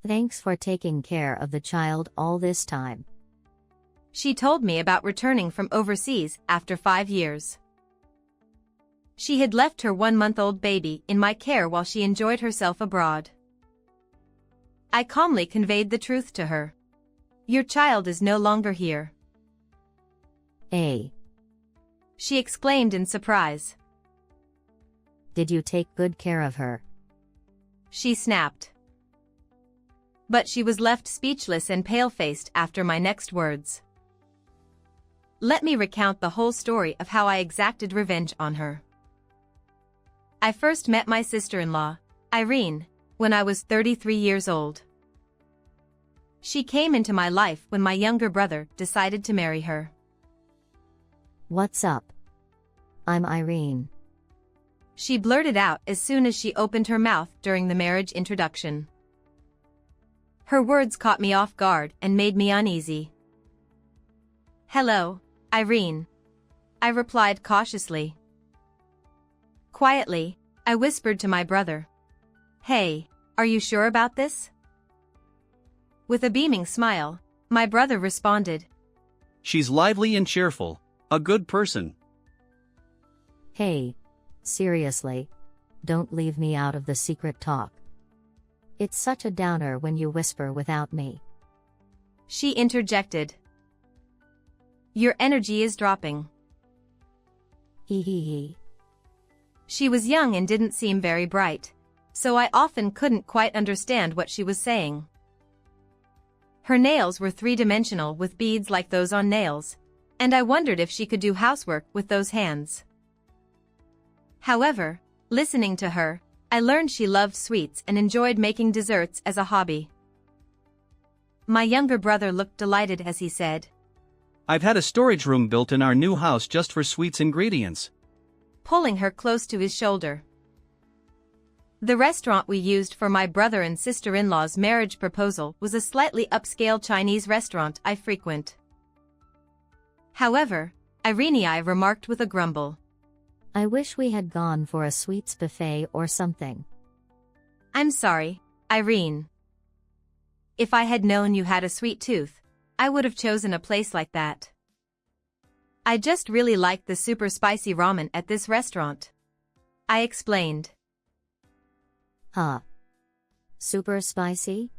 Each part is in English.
Thanks for taking care of the child all this time. She told me about returning from overseas after 5 years. She had left her 1-month-old baby in my care while she enjoyed herself abroad. I calmly conveyed the truth to her. Your child is no longer here. She exclaimed in surprise. Did you take good care of her? She snapped. But she was left speechless and pale-faced after my next words. Let me recount the whole story of how I exacted revenge on her. I first met my sister-in-law, Irene, when I was 33 years old. She came into my life when my younger brother decided to marry her. What's up? I'm Irene. She blurted out as soon as she opened her mouth during the marriage introduction. Her words caught me off guard and made me uneasy. Hello, Irene. I replied cautiously. Quietly, I whispered to my brother. Hey, are you sure about this? With a beaming smile, my brother responded. She's lively and cheerful, a good person. Hey, seriously, don't leave me out of the secret talk. It's such a downer when you whisper without me. She interjected. Your energy is dropping. Hee. She was young and didn't seem very bright, so I often couldn't quite understand what she was saying. Her nails were 3-dimensional with beads like those on nails, and I wondered if she could do housework with those hands. However, listening to her, I learned she loved sweets and enjoyed making desserts as a hobby. My younger brother looked delighted as he said, I've had a storage room built in our new house just for sweets ingredients. Pulling her close to his shoulder. The restaurant we used for my brother and sister-in-law's marriage proposal was a slightly upscale Chinese restaurant I frequent. However, Irene remarked with a grumble. I wish we had gone for a sweets buffet or something. I'm sorry, Irene. If I had known you had a sweet tooth, I would have chosen a place like that. I just really liked the super spicy ramen at this restaurant. I explained. Huh? Super spicy?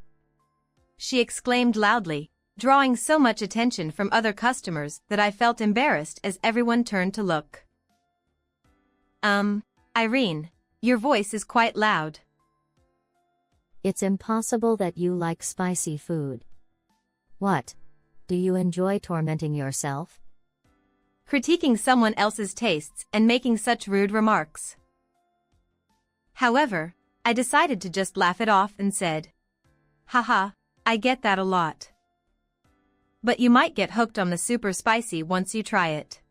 She exclaimed loudly, drawing so much attention from other customers that I felt embarrassed as everyone turned to look. Irene, your voice is quite loud. It's impossible that you like spicy food. What? Do you enjoy tormenting yourself? Critiquing someone else's tastes and making such rude remarks. However, I decided to just laugh it off and said, Haha, I get that a lot. But you might get hooked on the super spicy once you try it.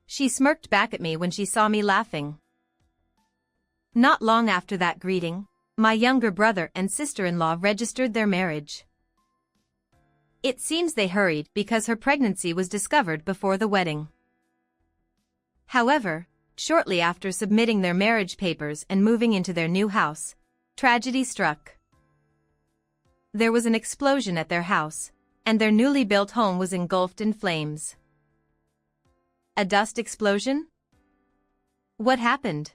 She smirked back at me when she saw me laughing. Not long after that greeting, my younger brother and sister-in-law registered their marriage. It seems they hurried because her pregnancy was discovered before the wedding. However, shortly after submitting their marriage papers and moving into their new house, tragedy struck. There was an explosion at their house, and their newly built home was engulfed in flames. A dust explosion? What happened?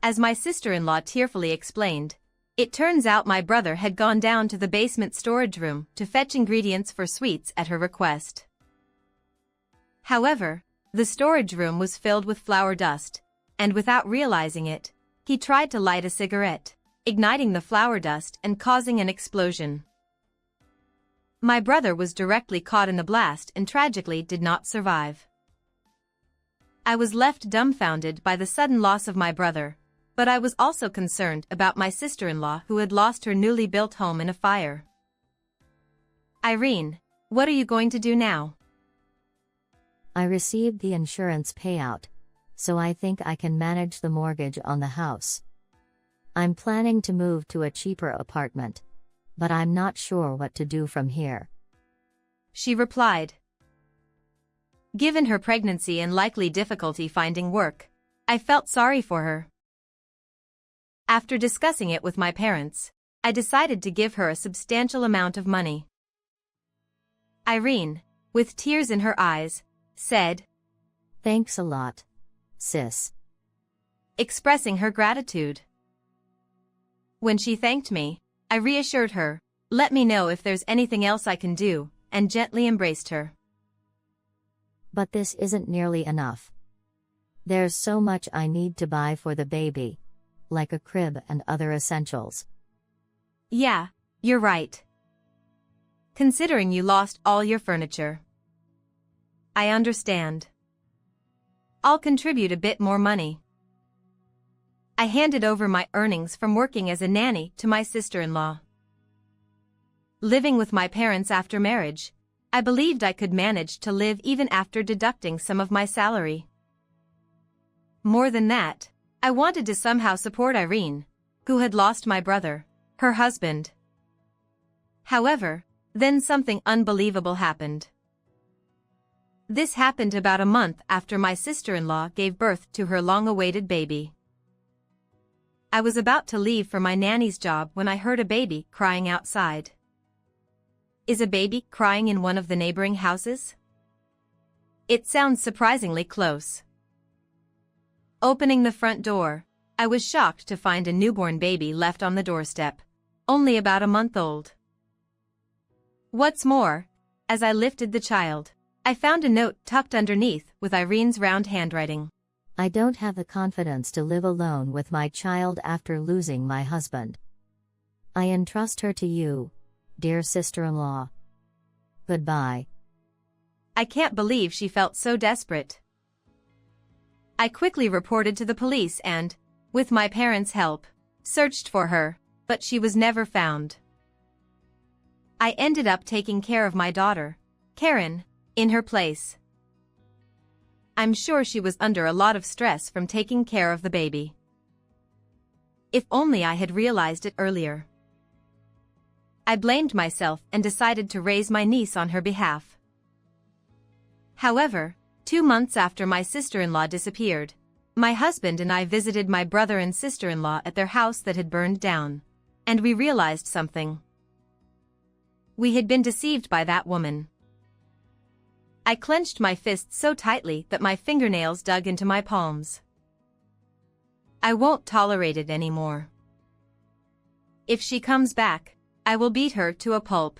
As my sister-in-law tearfully explained, it turns out my brother had gone down to the basement storage room to fetch ingredients for sweets at her request. However, the storage room was filled with flour dust, and without realizing it, he tried to light a cigarette, igniting the flour dust and causing an explosion. My brother was directly caught in the blast and tragically did not survive. I was left dumbfounded by the sudden loss of my brother, but I was also concerned about my sister-in-law who had lost her newly built home in a fire. Irene, what are you going to do now? I received the insurance payout, so I think I can manage the mortgage on the house. I'm planning to move to a cheaper apartment, but I'm not sure what to do from here. She replied. Given her pregnancy and likely difficulty finding work, I felt sorry for her. After discussing it with my parents, I decided to give her a substantial amount of money. Irene, with tears in her eyes, said, "Thanks a lot, sis." expressing her gratitude. When she thanked me, I reassured her, let me know if there's anything else I can do, and gently embraced her. "But this isn't nearly enough. There's so much I need to buy for the baby, like a crib and other essentials." Yeah, you're right. Considering you lost all your furniture. I understand. I'll contribute a bit more money. I handed over my earnings from working as a nanny to my sister-in-law. Living with my parents after marriage, I believed I could manage to live even after deducting some of my salary. More than that, I wanted to somehow support Irene, who had lost my brother, her husband. However, then something unbelievable happened. This happened about a month after my sister-in-law gave birth to her long-awaited baby. I was about to leave for my nanny's job when I heard a baby crying outside. Is a baby crying in one of the neighboring houses? It sounds surprisingly close. Opening the front door, I was shocked to find a newborn baby left on the doorstep, only about a month old. What's more, as I lifted the child, I found a note tucked underneath with Irene's round handwriting. "I don't have the confidence to live alone with my child after losing my husband. I entrust her to you, dear sister-in-law. Goodbye." I can't believe she felt so desperate. I quickly reported to the police and, with my parents' help, searched for her, but she was never found. I ended up taking care of my daughter, Karen, in her place. I'm sure she was under a lot of stress from taking care of the baby. If only I had realized it earlier. I blamed myself and decided to raise my niece on her behalf. However, 2 months after my sister-in-law disappeared, my husband and I visited my brother and sister-in-law at their house that had burned down, and we realized something. We had been deceived by that woman. I clenched my fists so tightly that my fingernails dug into my palms. I won't tolerate it anymore. If she comes back, I will beat her to a pulp.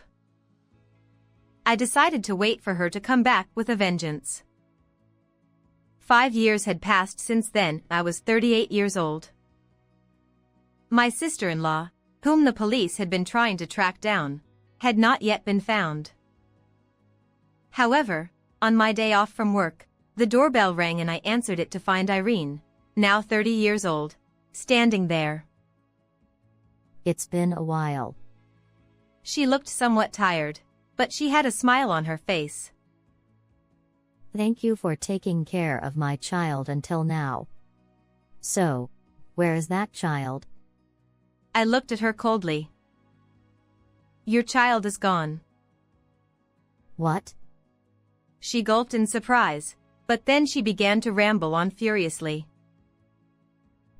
I decided to wait for her to come back with a vengeance. 5 years had passed since then. I was 38 years old. My sister-in-law, whom the police had been trying to track down, had not yet been found. However, on my day off from work, the doorbell rang and I answered it to find Irene, now 30 years old, standing there. "It's been a while." She looked somewhat tired, but she had a smile on her face. "Thank you for taking care of my child until now. So, where is that child?" I looked at her coldly. Your child is gone. "What?" She gulped in surprise, but then she began to ramble on furiously.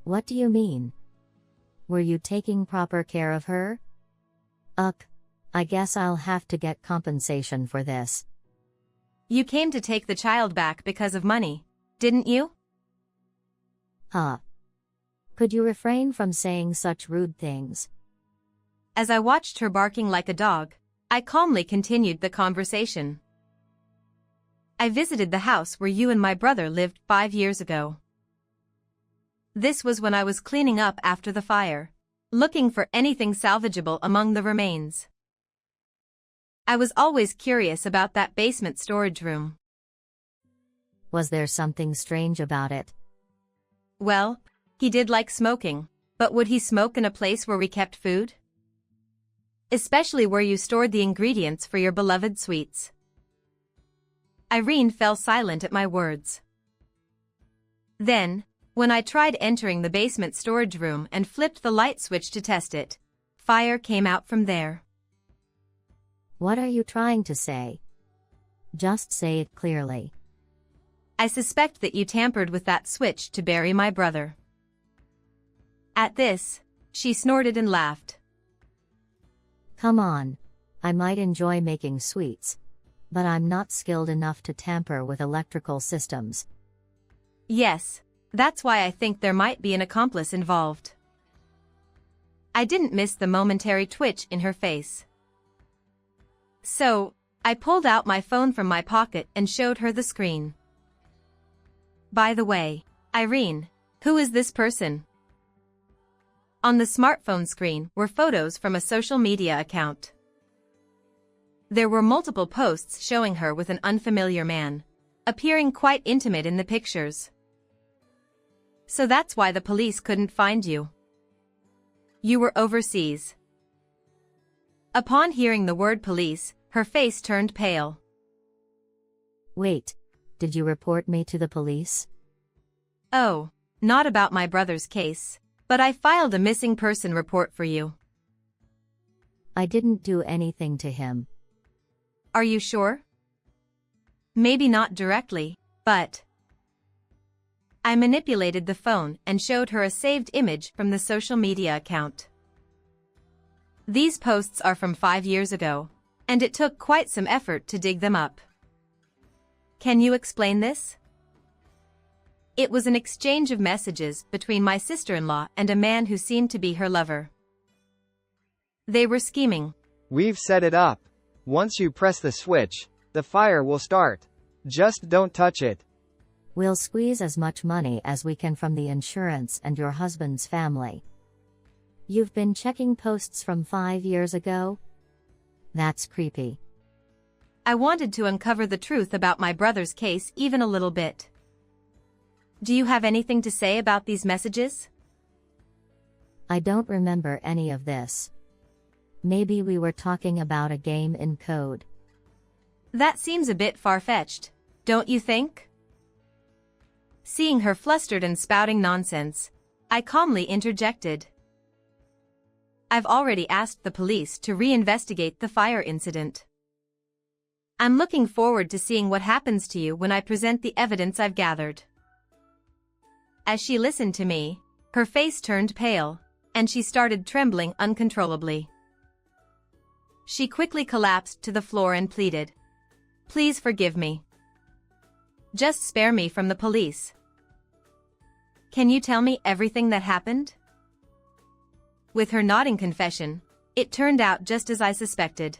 "What do you mean? Were you taking proper care of her? Ugh, I guess I'll have to get compensation for this." You came to take the child back because of money, didn't you? Huh. Could you refrain from saying such rude things? As I watched her barking like a dog, I calmly continued the conversation. I visited the house where you and my brother lived 5 years ago. This was when I was cleaning up after the fire, looking for anything salvageable among the remains. I was always curious about that basement storage room. Was there something strange about it? Well, he did like smoking, but would he smoke in a place where we kept food? Especially where you stored the ingredients for your beloved sweets. Irene fell silent at my words. Then, when I tried entering the basement storage room and flipped the light switch to test it, fire came out from there. What are you trying to say? Just say it clearly. I suspect that you tampered with that switch to bury my brother. At this, she snorted and laughed. Come on. I might enjoy making sweets, but I'm not skilled enough to tamper with electrical systems. Yes, that's why I think there might be an accomplice involved. I didn't miss the momentary twitch in her face. So, I pulled out my phone from my pocket and showed her the screen. By the way, Irene, who is this person? On the smartphone screen were photos from a social media account. There were multiple posts showing her with an unfamiliar man, appearing quite intimate in the pictures. So that's why the police couldn't find you. You were overseas. Upon hearing the word police, her face turned pale. Wait, did you report me to the police? Oh, not about my brother's case, but I filed a missing person report for you. I didn't do anything to him. Are you sure? Maybe not directly, but... I manipulated the phone and showed her a saved image from the social media account. These posts are from 5 years ago, and it took quite some effort to dig them up. Can you explain this? It was an exchange of messages between my sister-in-law and a man who seemed to be her lover. They were scheming. We've set it up. Once you press the switch, the fire will start. Just don't touch it. We'll squeeze as much money as we can from the insurance and your husband's family. You've been checking posts from 5 years ago? That's creepy. I wanted to uncover the truth about my brother's case even a little bit. Do you have anything to say about these messages? I don't remember any of this. Maybe we were talking about a game in code. That seems a bit far-fetched, don't you think? Seeing her flustered and spouting nonsense, I calmly interjected. I've already asked the police to reinvestigate the fire incident. I'm looking forward to seeing what happens to you when I present the evidence I've gathered. As she listened to me, her face turned pale, and she started trembling uncontrollably. She quickly collapsed to the floor and pleaded, "Please forgive me. Just spare me from the police. Can you tell me everything that happened?" With her nodding confession, it turned out just as I suspected.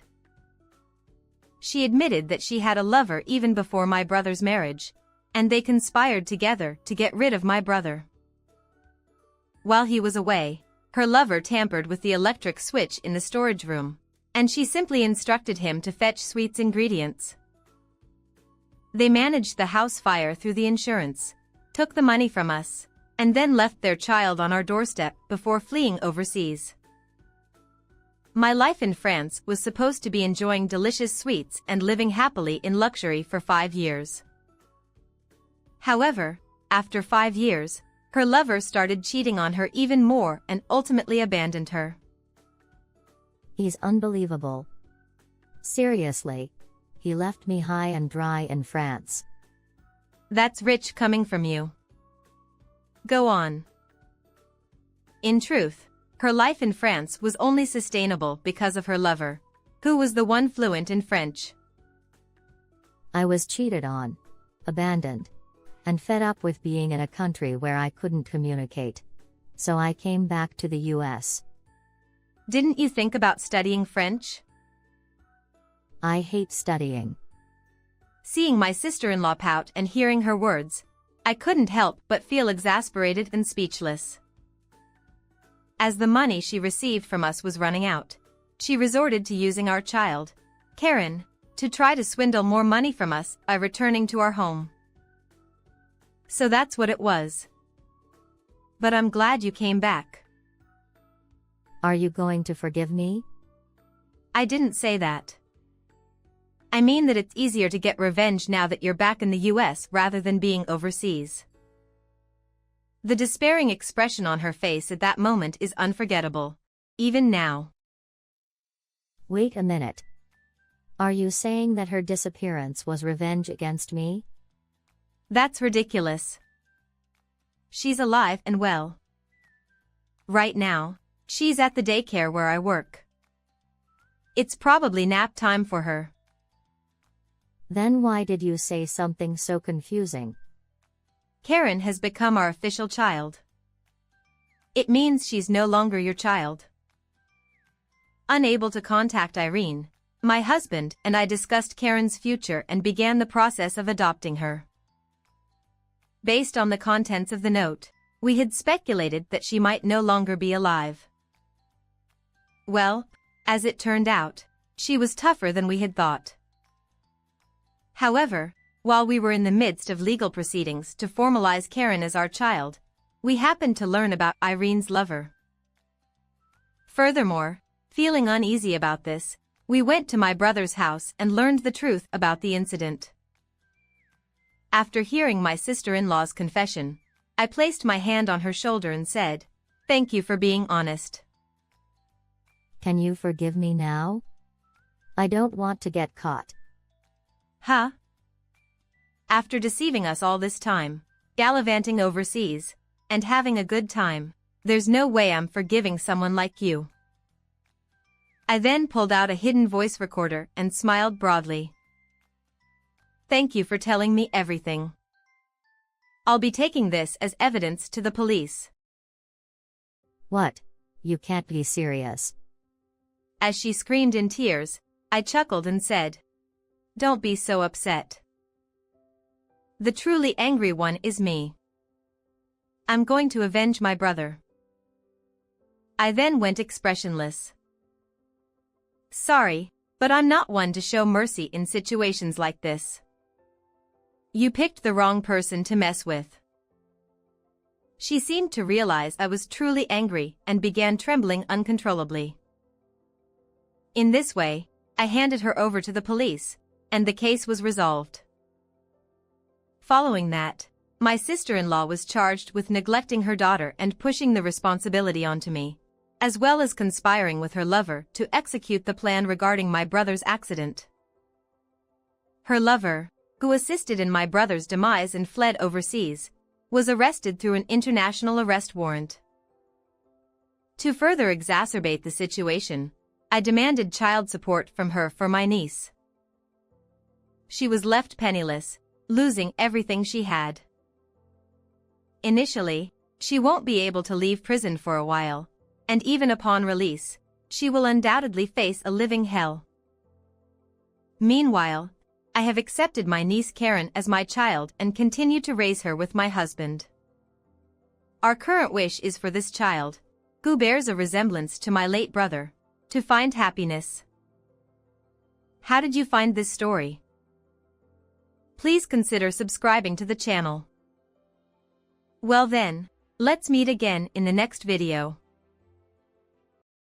She admitted that she had a lover even before my brother's marriage, and they conspired together to get rid of my brother. While he was away, her lover tampered with the electric switch in the storage room, and she simply instructed him to fetch sweets ingredients. They managed the house fire through the insurance, took the money from us, and then left their child on our doorstep before fleeing overseas. My life in France was supposed to be enjoying delicious sweets and living happily in luxury for 5 years. However, after 5 years, her lover started cheating on her even more and ultimately abandoned her. He's unbelievable. Seriously. He left me high and dry in France. That's rich coming from you. Go on. In truth, her life in France was only sustainable because of her lover, who was the one fluent in French. I was cheated on, abandoned, and fed up with being in a country where I couldn't communicate. So I came back to the US. Didn't you think about studying French? I hate studying. Seeing my sister-in-law pout and hearing her words, I couldn't help but feel exasperated and speechless. As the money she received from us was running out, she resorted to using our child, Karen, to try to swindle more money from us by returning to our home. So that's what it was. But I'm glad you came back. Are you going to forgive me? I didn't say that. I mean that it's easier to get revenge now that you're back in the US rather than being overseas. The despairing expression on her face at that moment is unforgettable, even now. Wait a minute. Are you saying that her disappearance was revenge against me? That's ridiculous. She's alive and well. Right now, she's at the daycare where I work. It's probably nap time for her. Then why did you say something so confusing? Karen has become our official child. It means she's no longer your child. Unable to contact Irene, my husband and I discussed Karen's future and began the process of adopting her. Based on the contents of the note, we had speculated that she might no longer be alive. Well, as it turned out, she was tougher than we had thought. However, while we were in the midst of legal proceedings to formalize Karen as our child, we happened to learn about Irene's lover. Furthermore, feeling uneasy about this, we went to my brother's house and learned the truth about the incident. After hearing my sister-in-law's confession, I placed my hand on her shoulder and said, "Thank you for being honest." Can you forgive me now? I don't want to get caught. Huh? After deceiving us all this time, gallivanting overseas, and having a good time, there's no way I'm forgiving someone like you. I then pulled out a hidden voice recorder and smiled broadly. Thank you for telling me everything. I'll be taking this as evidence to the police. What? You can't be serious. As she screamed in tears, I chuckled and said, "Don't be so upset. The truly angry one is me. I'm going to avenge my brother." I then went expressionless. Sorry, but I'm not one to show mercy in situations like this. You picked the wrong person to mess with. She seemed to realize I was truly angry and began trembling uncontrollably. In this way, I handed her over to the police, and the case was resolved. Following that, my sister-in-law was charged with neglecting her daughter and pushing the responsibility onto me, as well as conspiring with her lover to execute the plan regarding my brother's accident. Her lover, who assisted in my brother's demise and fled overseas, was arrested through an international arrest warrant. To further exacerbate the situation, I demanded child support from her for my niece. She was left penniless, losing everything she had. Initially, she won't be able to leave prison for a while, and even upon release, she will undoubtedly face a living hell. Meanwhile, I have accepted my niece Karen as my child and continue to raise her with my husband. Our current wish is for this child, who bears a resemblance to my late brother, to find happiness. How did you find this story? Please consider subscribing to the channel. Well then, let's meet again in the next video.